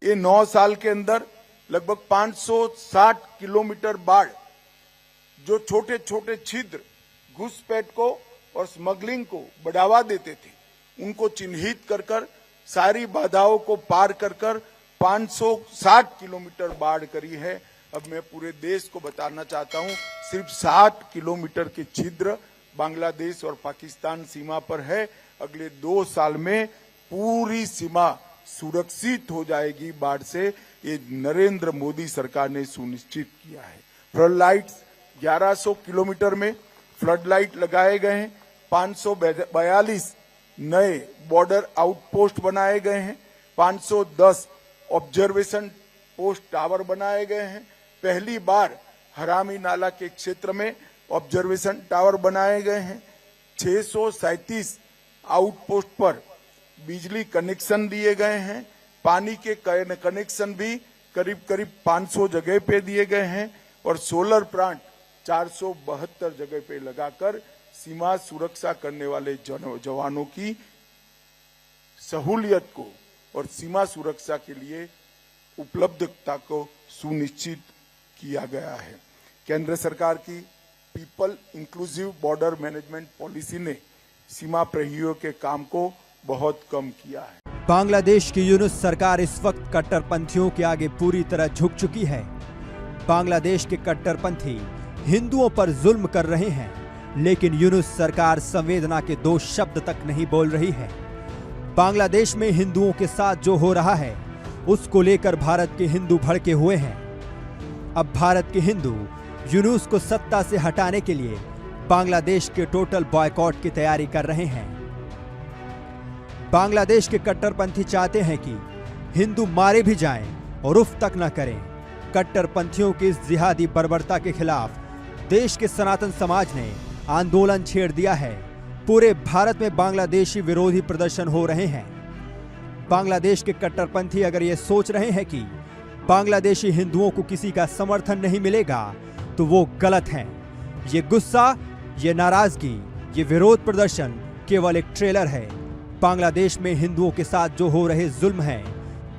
ये 9 साल के अंदर लगभग 560 किलोमीटर बाढ़, जो छोटे छोटे छिद्र घुसपैठ को और स्मगलिंग को बढ़ावा देते थे, उनको चिन्हित कर सारी बाधाओं को पार कर 560 किलोमीटर बाढ़ करी है। अब मैं पूरे देश को बताना चाहता हूं, सिर्फ 60 किलोमीटर के छिद्र बांग्लादेश और पाकिस्तान सीमा पर है। अगले 2 साल में पूरी सीमा सुरक्षित हो जाएगी बाढ़ से, ये नरेंद्र मोदी सरकार ने सुनिश्चित किया है। फ्लड लाइट्स 1100 किलोमीटर में फ्लड लाइट लगाए गए हैं, 542 नए बॉर्डर आउटपोस्ट बनाए गए हैं, 510 ऑब्जर्वेशन पोस्ट टावर बनाए गए हैं। पहली बार हरामी नाला के क्षेत्र में ऑब्जर्वेशन टावर बनाए गए हैं। 637 आउटपोस्ट पर बिजली कनेक्शन दिए गए हैं। पानी के कनेक्शन भी करीब 500 जगह पे दिए गए हैं और सोलर प्लांट 472 जगह पे लगाकर सीमा सुरक्षा करने वाले जवानों की सहूलियत को और सीमा सुरक्षा के लिए उपलब्धता को सुनिश्चित किया गया है। केंद्र सरकार की people inclusive border management policy ने सीमा प्रहरियों के काम को बहुत कम किया है। बांग्लादेश की यूनुस सरकार इस वक्त कट्टरपंथियों के आगे पूरी तरह झुक चुकी है। बांग्लादेश के कट्टरपंथी हिंदुओं पर जुल्म कर रहे हैं, लेकिन यूनुस सरकार संवेदना के 2 शब्द तक नहीं बोल रही है। बांग्लादेश में हिंदुओं के साथ जो हो रहा है, उसको लेकर भारत के हिंदू भड़के हुए हैं। अब भारत के हिंदू यूनुस को सत्ता से हटाने के लिए बांग्लादेश के टोटल बॉयकॉट की तैयारी कर रहे हैं। बांग्लादेश के कट्टरपंथी चाहते हैं कि हिंदू मारे भी जाएं और उफ तक न करें। कट्टरपंथियों की इस जिहादी बर्बरता के खिलाफ देश के सनातन समाज ने आंदोलन छेड़ दिया है। पूरे भारत में बांग्लादेशी विरोधी प्रदर्शन हो रहे हैं। बांग्लादेश के कट्टरपंथी अगर ये सोच रहे हैं कि बांग्लादेशी हिंदुओं को किसी का समर्थन नहीं मिलेगा, तो वो गलत हैं। ये गुस्सा, ये नाराजगी, ये विरोध प्रदर्शन केवल एक ट्रेलर है। बांग्लादेश में हिंदुओं के साथ जो हो रहे जुल्म हैं,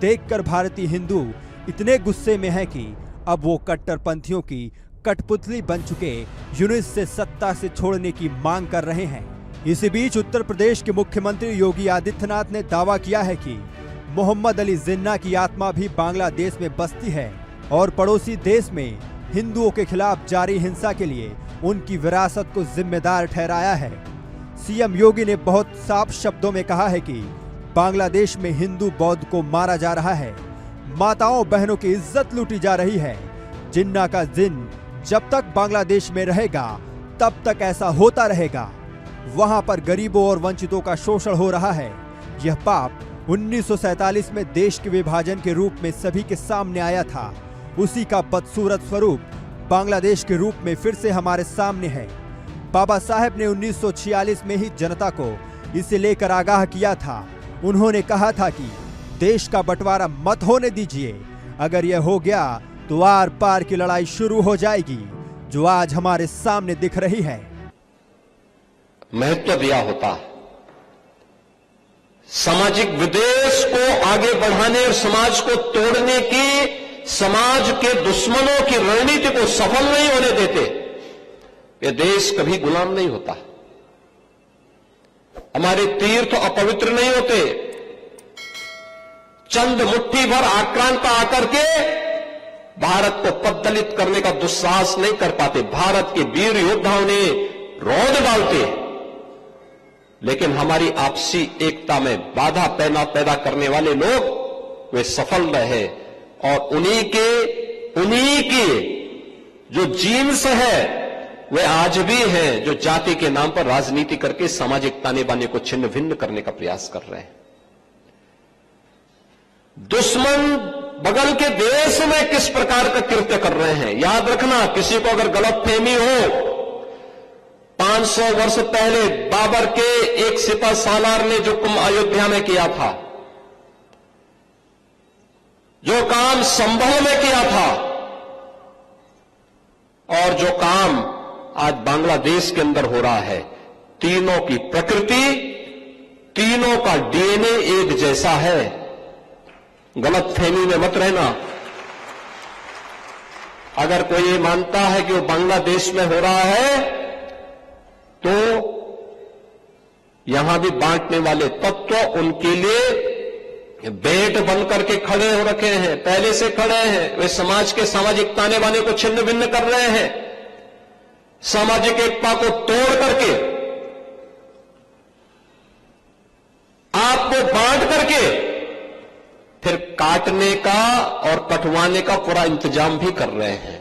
देखकर भारतीय हिंदू इतने गुस्से में हैं कि अब वो कट्टरपंथियों की कठपुतली बन चुके यूनुस से सत्ता से छोड़ने की मांग कर रहे हैं। इसी बीच उत्तर प्रदेश के मुख्यमंत्री योगी आदित्यनाथ ने दावा किया है कि मोहम्मद अली जिन्ना की आत्मा भी बांग्लादेश में बसती है और पड़ोसी देश में हिंदुओं के खिलाफ जारी हिंसा के लिए उनकी विरासत को जिम्मेदार ठहराया है। सीएम योगी ने बहुत साफ शब्दों में कहा है कि बांग्लादेश में हिंदू बौद्ध को मारा जा रहा है, माताओं बहनों की इज्जत लूटी जा रही है। जिन्ना का जिन जब तक बांग्लादेश में रहेगा तब तक ऐसा होता रहेगा। वहां पर गरीबों और वंचितों का शोषण हो रहा है। यह पाप 1947 में देश के विभाजन के रूप में सभी के सामने आया था। उसी का बदसूरत स्वरूप बांग्लादेश के रूप में फिर से हमारे सामने है। बाबा साहेब ने 1946 में ही जनता को इसे लेकर आगाह किया था। उन्होंने कहा था कि देश का बंटवारा मत होने दीजिए, अगर यह हो गया तो आर पार की लड़ाई शुरू हो जाएगी, जो आज हमारे सामने दिख रही है। महत्व दिया होता, सामाजिक विद्वेष को आगे बढ़ाने और समाज को तोड़ने की समाज के दुश्मनों की रणनीति को सफल नहीं होने देते, ये देश कभी गुलाम नहीं होता। हमारे तीर्थ अपवित्र नहीं होते। चंद मुट्ठी भर आक्रांता आकर के भारत को पद्दलित करने का दुस्साहस नहीं कर पाते। भारत के वीर योद्धाओं ने रौंद डालते, लेकिन हमारी आपसी एकता में बाधा पैदा करने वाले लोग वे सफल रहे और उन्हीं की जो जीन्स है वे आज भी हैं, जो जाति के नाम पर राजनीति करके सामाजिक ताने बाने को छिन्न भिन्न करने का प्रयास कर रहे हैं। दुश्मन बगल के देश में किस प्रकार का कृत्य कर रहे हैं, याद रखना। किसी को अगर गलतफहमी हो, 500 वर्ष पहले बाबर के एक सिपह सालार ने जो कुंभ अयोध्या में किया था, जो काम संभल में किया था, और जो काम आज बांग्लादेश के अंदर हो रहा है, तीनों की प्रकृति, तीनों का डीएनए एक जैसा है। गलतफहमी में मत रहना। अगर कोई ये मानता है कि वो बांग्लादेश में हो रहा है, तो यहां भी बांटने वाले तत्व उनके लिए बेट बन करके खड़े हो रखे हैं, पहले से खड़े हैं। वे समाज के सामाजिक ताने बाने को छिन्न भिन्न कर रहे हैं, सामाजिक एकता को तोड़ करके, आपको बांट करके फिर काटने का और कटवाने का पूरा इंतजाम भी कर रहे हैं।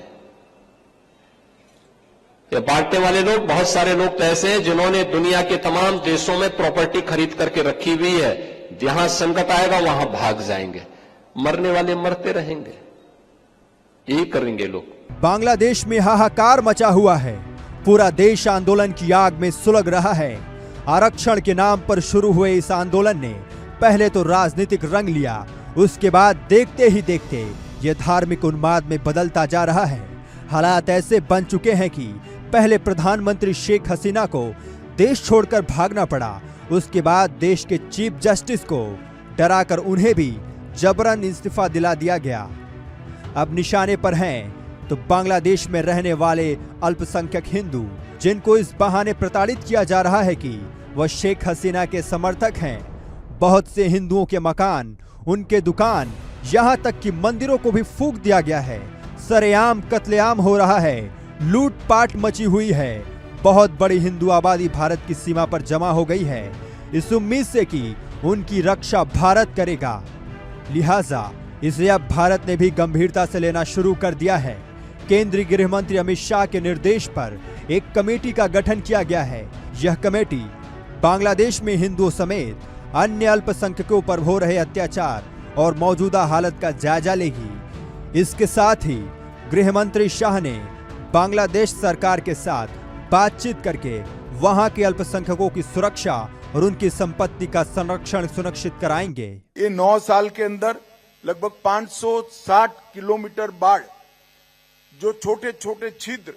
ये बांटने वाले लोग, बहुत सारे लोग तो ऐसे हैं जिन्होंने दुनिया के तमाम देशों में प्रॉपर्टी खरीद करके रखी हुई है। जहां संकट आएगा वहां भाग जाएंगे, मरने वाले मरते रहेंगे, यही करेंगे लोग। बांग्लादेश में हाहाकार मचा हुआ है, पूरा देश आंदोलन की आग में सुलग रहा है। आरक्षण के नाम पर शुरू हुए इस आंदोलन ने पहले तो राजनीतिक रंग लिया, उसके बाद देखते ही देखते ये धार्मिक उन्माद में बदलता जा रहा है। हालात ऐसे बन चुके हैं कि पहले प्रधानमंत्री शेख हसीना को देश छोड़कर भागना पड़ा, उसके बाद देश के चीफ जस्टिस को डराकर उन्हें भी जबरन इस्तीफा दिला दिया गया। अब निशाने पर हैं तो बांग्लादेश में रहने वाले अल्पसंख्यक हिंदू, जिनको इस बहाने प्रताड़ित किया जा रहा है कि वह शेख हसीना के समर्थक हैं। बहुत से हिंदुओं के मकान, उनके दुकान, यहाँ तक कि मंदिरों को भी फूंक दिया गया है। सरेआम कत्लेआम हो रहा है, लूटपाट मची हुई है। बहुत बड़ी हिंदू आबादी भारत की सीमा पर जमा हो गई है, इस उम्मीद से कि उनकी रक्षा भारत करेगा। लिहाजा इसे अब भारत ने भी गंभीरता से लेना शुरू कर दिया है। केंद्रीय गृह मंत्री अमित शाह के निर्देश पर एक कमेटी का गठन किया गया है। यह कमेटी बांग्लादेश में हिंदुओं समेत अन्य अल्पसंख्यकों पर हो रहे अत्याचार और मौजूदा हालत का जायजा लेगी। इसके साथ ही गृह मंत्री शाह ने बांग्लादेश सरकार के साथ बातचीत करके वहां के अल्पसंख्यकों की सुरक्षा और उनकी संपत्ति का संरक्षण सुनिश्चित कराएंगे। ये 9 साल के अंदर लगभग 560 किलोमीटर बाढ़, जो छोटे छोटे छिद्र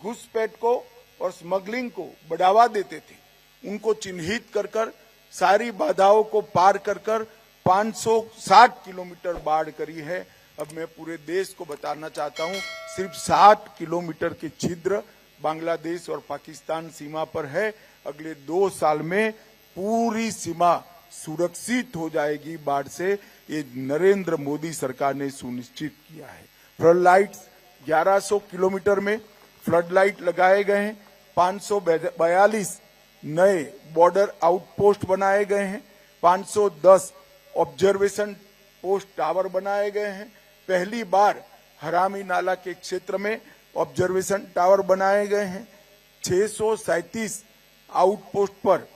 घुसपैठ को और स्मगलिंग को बढ़ावा देते थे, उनको चिन्हित कर कर सारी बाधाओं को पार कर कर 560 किलोमीटर बाढ़ करी है। अब मैं पूरे देश को बताना चाहता हूं, सिर्फ 60 किलोमीटर के छिद्र बांग्लादेश और पाकिस्तान सीमा पर है। अगले 2 साल में पूरी सीमा सुरक्षित हो जाएगी बाढ़ से, ये नरेंद्र मोदी सरकार ने सुनिश्चित किया है। फ्लड लाइट्स 1100 किलोमीटर में फ्लड लाइट लगाए गए हैं। 542 नए बॉर्डर आउटपोस्ट बनाए गए हैं। 510 ऑब्जर्वेशन पोस्ट टावर बनाए गए हैं। पहली बार हरामी नाला के क्षेत्र में ऑब्जर्वेशन टावर बनाए गए हैं। 637 आउटपोस्ट पर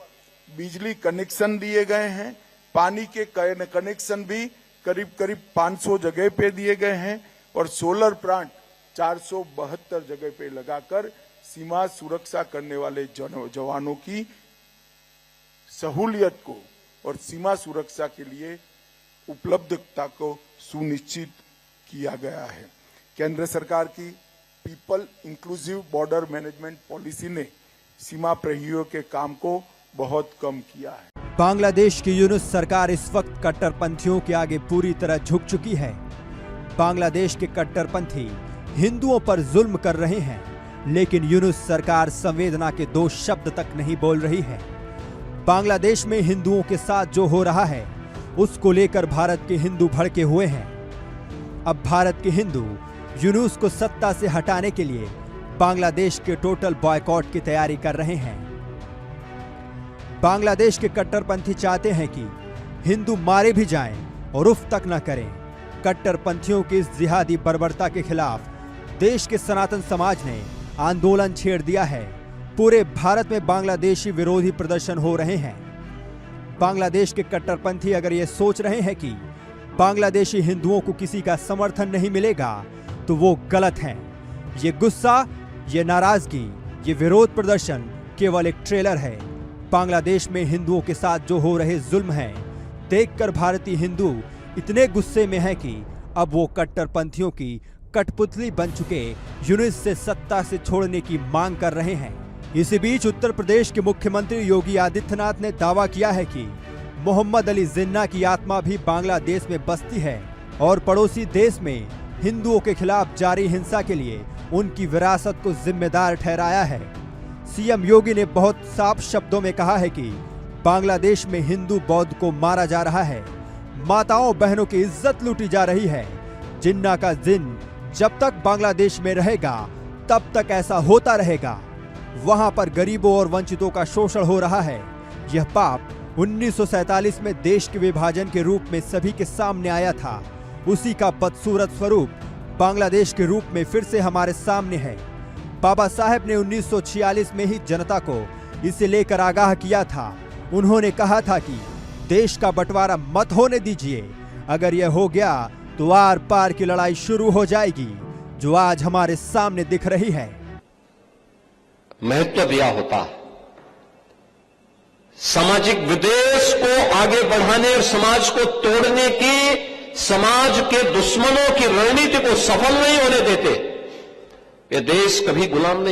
बिजली कनेक्शन दिए गए हैं। पानी के कनेक्शन भी करीब करीब 500 जगह पे दिए गए हैं और सोलर प्लांट 472 जगह पे लगाकर सीमा सुरक्षा करने वाले जवानों की सहूलियत को और सीमा सुरक्षा के लिए उपलब्धता को सुनिश्चित किया गया है। केंद्र सरकार की people inclusive border management policy ने सीमा प्रहरियों के काम को बहुत कम किया है। बांग्लादेश की यूनुस सरकार इस वक्त कट्टरपंथियों के आगे पूरी तरह झुक चुकी है। बांग्लादेश के कट्टरपंथी हिंदुओं पर जुल्म कर रहे हैं, लेकिन यूनुस सरकार संवेदना के 2 शब्द तक नहीं बोल रही है। बांग्लादेश में हिंदुओं के साथ जो हो रहा है, उसको लेकर भारत के हिंदू भड़के हुए हैं। अब भारत के हिंदू यूनुस को सत्ता से हटाने के लिए बांग्लादेश के टोटल बॉयकॉट की तैयारी कर रहे हैं। बांग्लादेश के कट्टरपंथी चाहते हैं कि हिंदू मारे भी जाएं और उफ तक न करें। कट्टरपंथियों की इस जिहादी बर्बरता के खिलाफ देश के सनातन समाज ने आंदोलन छेड़ दिया है। पूरे भारत में बांग्लादेशी विरोधी प्रदर्शन हो रहे हैं। बांग्लादेश के कट्टरपंथी अगर ये सोच रहे हैं कि बांग्लादेशी हिंदुओं को किसी का समर्थन नहीं मिलेगा, तो वो गलत हैं। ये गुस्सा, ये नाराजगी, ये विरोध प्रदर्शन केवल एक ट्रेलर है। बांग्लादेश में हिंदुओं के साथ जो हो रहे जुल्म हैं, देखकर भारतीय हिंदू इतने गुस्से में हैं कि अब वो कट्टरपंथियों की कठपुतली बन चुके यूनुस से सत्ता से छोड़ने की मांग कर रहे हैं। इसी बीच उत्तर प्रदेश के मुख्यमंत्री योगी आदित्यनाथ ने दावा किया है कि मोहम्मद अली जिन्ना की आत्मा भी बांग्लादेश में बसती है और पड़ोसी देश में हिंदुओं के खिलाफ जारी हिंसा के लिए उनकी विरासत को जिम्मेदार ठहराया है। सीएम योगी ने बहुत साफ शब्दों में कहा है कि बांग्लादेश में हिंदू बौद्ध को मारा जा रहा है, माताओं बहनों की इज्जत लूटी जा रही है। जिन्ना का जिन जब तक बांग्लादेश में रहेगा तब तक ऐसा होता रहेगा। वहां पर गरीबों और वंचितों का शोषण हो रहा है। यह पाप 1947 में देश के विभाजन के रूप में सभी के सामने आया था। उसी का बदसूरत स्वरूप बांग्लादेश के रूप में फिर से हमारे सामने है। बाबा साहेब ने 1946 में ही जनता को इसे लेकर आगाह किया था। उन्होंने कहा था कि देश का बंटवारा मत होने दीजिए, अगर यह हो गया तो आर पार की लड़ाई शुरू हो जाएगी, जो आज हमारे सामने दिख रही है। महत्व दिया होता सामाजिक विद्वेष को आगे बढ़ाने और समाज को तोड़ने की, समाज के दुश्मनों की रणनीति को सफल नहीं होने देते। ये देश कभी गुलाम नहीं